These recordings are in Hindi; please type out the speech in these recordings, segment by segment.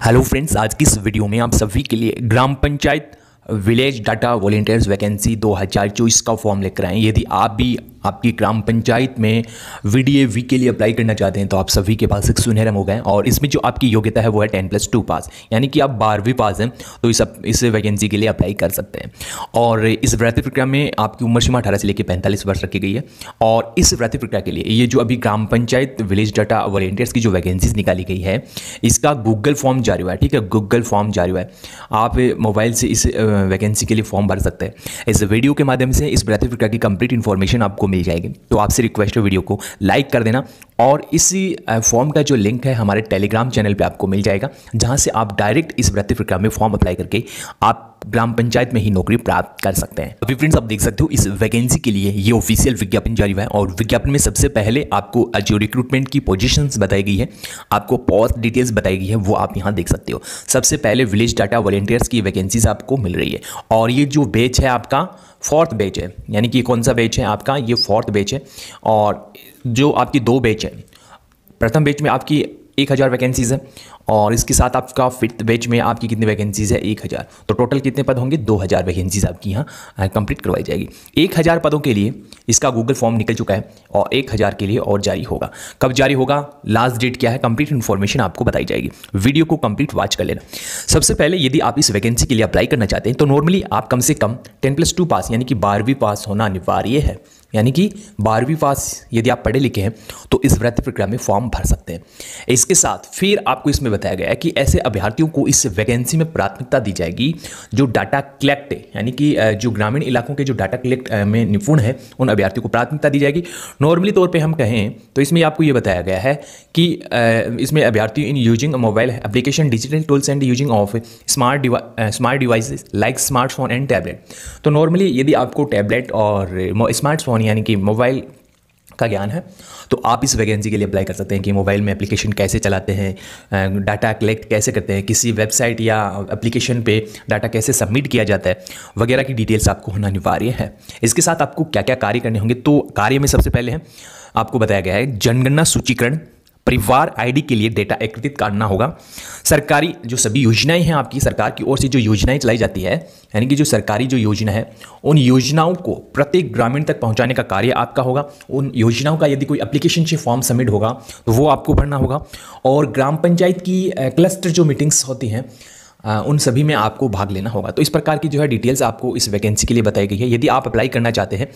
हेलो फ्रेंड्स, आज की इस वीडियो में आप सभी के लिए ग्राम panchayat village data volunteers vacancy 2024 का फॉर्म लेकर आए हैं। यदि आप भी आपकी ग्राम पंचायत में वीडीएवी के लिए अप्लाई करना चाहते हैं तो आप सभी के पास एक सुनहरा मौका है। और इसमें जो आपकी योग्यता है वो है 10+2 पास, यानी कि आप 12वीं पास हैं तो इस वैकेंसी के लिए अप्लाई कर सकते हैं। और इस भर्ती प्रक्रिया में आपकी उम्र सीमा 18 से लेकर 45 वर्ष रखी गई है। और इस भर्ती प्रक्रिया के लिए ये जो अभी ग्राम पंचायत विलेज डाटा वॉलंटियर्स की जो वैकेंसीज निकाली गई है, इसका गूगल फॉर्म जारी हुआ है। ठीक है, गूगल फॉर्म जारी हुआ है। आप मोबाइल से इस वैकेंसी के लिए फॉर्म भर सकते हैं। इस वीडियो के माध्यम से इस भर्ती प्रक्रिया की कंप्लीट इन्फॉर्मेशन आपको मिल जाएगी। तो आपसे रिक्वेस्ट है वीडियो को लाइक कर देना। और इसी फॉर्म का जो लिंक है हमारे टेलीग्राम चैनल पे आपको मिल जाएगा, जहां से आप डायरेक्ट इस भर्ती प्रक्रिया में फॉर्म अप्लाई करके आप ग्राम पंचायत में ही नौकरी प्राप्त कर सकते हैं। अभी फ्रेंड्स, आप देख सकते हो इस वैकेंसी के लिए ये ऑफिशियल विज्ञापन जारी हुआ है। और विज्ञापन में सबसे पहले आपको जो रिक्रूटमेंट की पोजीशंस बताई गई है, आपको पोस्ट डिटेल्स बताई गई है, वो आप यहाँ देख सकते हो। सबसे पहले विलेज डाटा वॉलंटियर्स की वैकेंसीज आपको मिल रही है। और ये जो बैच है आपका 4th बैच है, यानी कि कौन सा बैच है आपका, ये 4th बैच है। और जो आपकी 2 बैच है, प्रथम बैच में आपकी 1000 वैकेंसीज है और इसके साथ आपका 5th बैच में आपकी कितनी वैकेंसीज है, 1000। तो टोटल कितने पद होंगे, 2000 वैकेंसीज आपकी यहाँ कंप्लीट करवाई जाएगी। 1000 पदों के लिए इसका गूगल फॉर्म निकल चुका है और 1000 के लिए और जारी होगा। कब जारी होगा, लास्ट डेट क्या है, कंप्लीट इन्फॉर्मेशन आपको बताई जाएगी। वीडियो को कंप्लीट वॉच कर लेना। सबसे पहले यदि आप इस वैकेंसी के लिए अप्लाई करना चाहते हैं तो नॉर्मली आप कम से कम 10+2 पास यानी कि 12वीं पास होना अनिवार्य है। यानी कि 12वीं पास यदि आप पढ़े लिखे हैं तो इस भर्ती प्रक्रिया में फॉर्म भर सकते हैं। इसके साथ फिर आपको इसमें बताया गया है कि ऐसे अभ्यर्थियों को इस वैकेंसी में प्राथमिकता दी जाएगी जो डाटा कलेक्ट है, यानी कि जो ग्रामीण इलाकों के जो डाटा कलेक्ट में निपुण है उन अभ्यर्थियों को प्राथमिकता दी जाएगी। नॉर्मली तौर पे हम कहें तो इसमें आपको ये बताया गया है कि इसमें अभ्यर्थी in using mobile application, digital tools and using of smart devices like smartphone and tablet. तो नॉर्मली यदि आपको टैबलेट और स्मार्टफोन यानी कि मोबाइल का ज्ञान है तो आप इस वैकेंसी के लिए अप्लाई कर सकते हैं कि मोबाइल में एप्लीकेशन कैसे चलाते हैं, डाटा कलेक्ट कैसे करते हैं, किसी वेबसाइट या एप्लीकेशन पे डाटा कैसे सबमिट किया जाता है, वगैरह की डिटेल्स आपको होना अनिवार्य है। इसके साथ आपको क्या क्या कार्य करने होंगे, तो कार्य में सबसे पहले है आपको बताया गया है जनगणना सूचीकरण, परिवार आईडी के लिए डेटा एकत्रित करना होगा। सरकारी जो सभी योजनाएं हैं आपकी सरकार की ओर से जो योजनाएं चलाई जाती है, यानी कि जो सरकारी जो योजना है उन योजनाओं को प्रत्येक ग्रामीण तक पहुंचाने का कार्य आपका होगा। उन योजनाओं का यदि कोई एप्लीकेशन से फॉर्म सबमिट होगा तो वो आपको भरना होगा। और ग्राम पंचायत की क्लस्टर जो मीटिंग्स होती हैं उन सभी में आपको भाग लेना होगा। तो इस प्रकार की जो है डिटेल्स आपको इस वैकेंसी के लिए बताई गई है। यदि आप अप्लाई करना चाहते हैं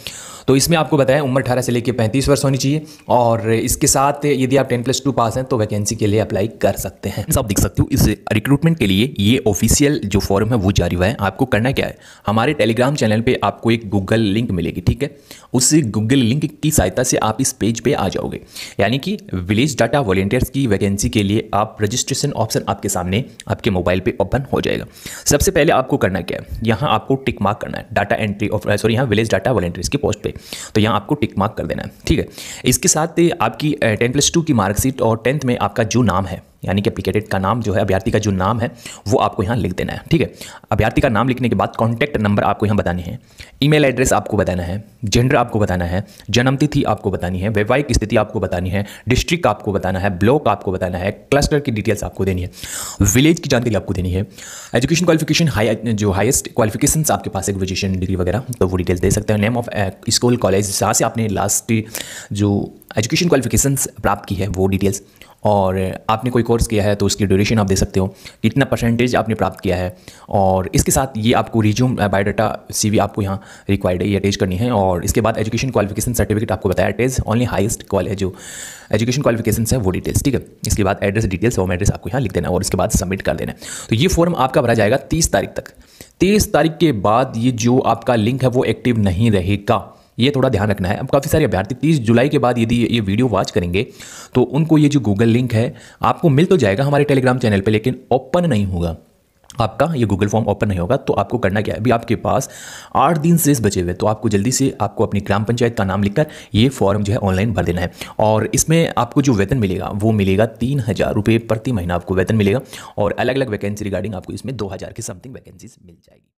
तो इसमें आपको बताया उम्र 18 से लेकर 35 वर्ष होनी चाहिए। और इसके साथ यदि आप 10+2 पास हैं तो वैकेंसी के लिए अप्लाई कर सकते हैं। आप देख सकते हो इस रिक्रूटमेंट के लिए ये ऑफिशियल जो फॉर्म है वो जारी हुआ है। आपको करना क्या है, हमारे टेलीग्राम चैनल पर आपको एक गूगल लिंक मिलेगी। ठीक है, उस गूगल लिंक की सहायता से आप इस पेज पे आ जाओगे, यानी कि विलेज डाटा वॉलंटियर्स की वैकेंसी के लिए आप रजिस्ट्रेशन ऑप्शन आपके सामने आपके मोबाइल पे ओपन हो जाएगा। सबसे पहले आपको करना क्या है, यहाँ आपको टिक मार्क करना है डाटा एंट्री यहाँ विलेज डाटा वॉलंटियर्स की पोस्ट पे, तो यहाँ आपको टिक मार्क कर देना है। ठीक है, इसके साथ आपकी 10+2 की मार्कशीट और 10th में आपका जो नाम है, यानी कि एप्लीकेटेड का नाम जो है, अभ्यर्थी का जो नाम है वो आपको यहाँ लिख देना है। ठीक है, अभ्यर्थी का नाम लिखने के बाद कॉन्टैक्ट नंबर आपको यहाँ बताने हैं, ईमेल एड्रेस आपको बताना है, जेंडर आपको बताना है, जन्म तिथि आपको बतानी है, वैवाहिक स्थिति आपको बतानी है, डिस्ट्रिक्ट आपको बताना है, ब्लॉक आपको बताना है, क्लस्टर की डिटेल्स आपको देनी है, विलेज की जानकारी आपको देनी है, एजुकेशन क्वालिफिकेशन जो हाईएस्ट क्वालिफिकेशन आपके पास है, ग्रेजुएशन डिग्री वगैरह, तो वो डिटेल्स दे सकते हैं। नेम ऑफ स्कूल कॉलेज जहाँ से आपने लास्ट जो एजुकेशन क्वालिफिकेशंस प्राप्त की है वो डिटेल्स, और आपने कोई कोर्स किया है तो उसकी ड्यूरेशन आप दे सकते हो, कितना परसेंटेज आपने प्राप्त किया है। और इसके साथ ये आपको रिज्यूम बायोडाटा CV आपको यहाँ रिक्वायर्ड है, ये अटैच करनी है। और इसके बाद एजुकेशन क्वालिफिकेशन सर्टिफिकेट आपको बताया अटैच ओनली हाईएस्ट कॉलेज जो एजुकेशन क्वालिफिकेशन है वो डिटेल्स। ठीक है, इसके बाद एड्रेस डिटेल्स, होम एड्रेस आपको यहाँ लिख देना और इसके बाद सबमिट कर देना। तो ये फॉर्म आपका भरा जाएगा 30 तारीख तक। 30 तारीख के बाद ये जो आपका लिंक है वो एक्टिव नहीं रहेगा, ये थोड़ा ध्यान रखना है। अब काफ़ी सारे अभ्यर्थी 30 जुलाई के बाद यदि ये वीडियो वॉच करेंगे तो उनको ये जो गूगल लिंक है आपको मिल तो जाएगा हमारे टेलीग्राम चैनल पे, लेकिन ओपन नहीं होगा आपका, ये गूगल फॉर्म ओपन नहीं होगा। तो आपको करना क्या है, अभी आपके पास 8 दिन शेष बचे हुए, तो आपको जल्दी से आपको अपनी ग्राम पंचायत का नाम लिखकर ये फॉर्म जो है ऑनलाइन भर देना है। और इसमें आपको जो वेतन मिलेगा वो मिलेगा 3000 रुपये प्रति महीना आपको वेतन मिलेगा। और अलग अलग वैकेंसी रिगार्डिंग आपको इसमें 2000 की समथिंग वैकेंसीज मिल जाएगी।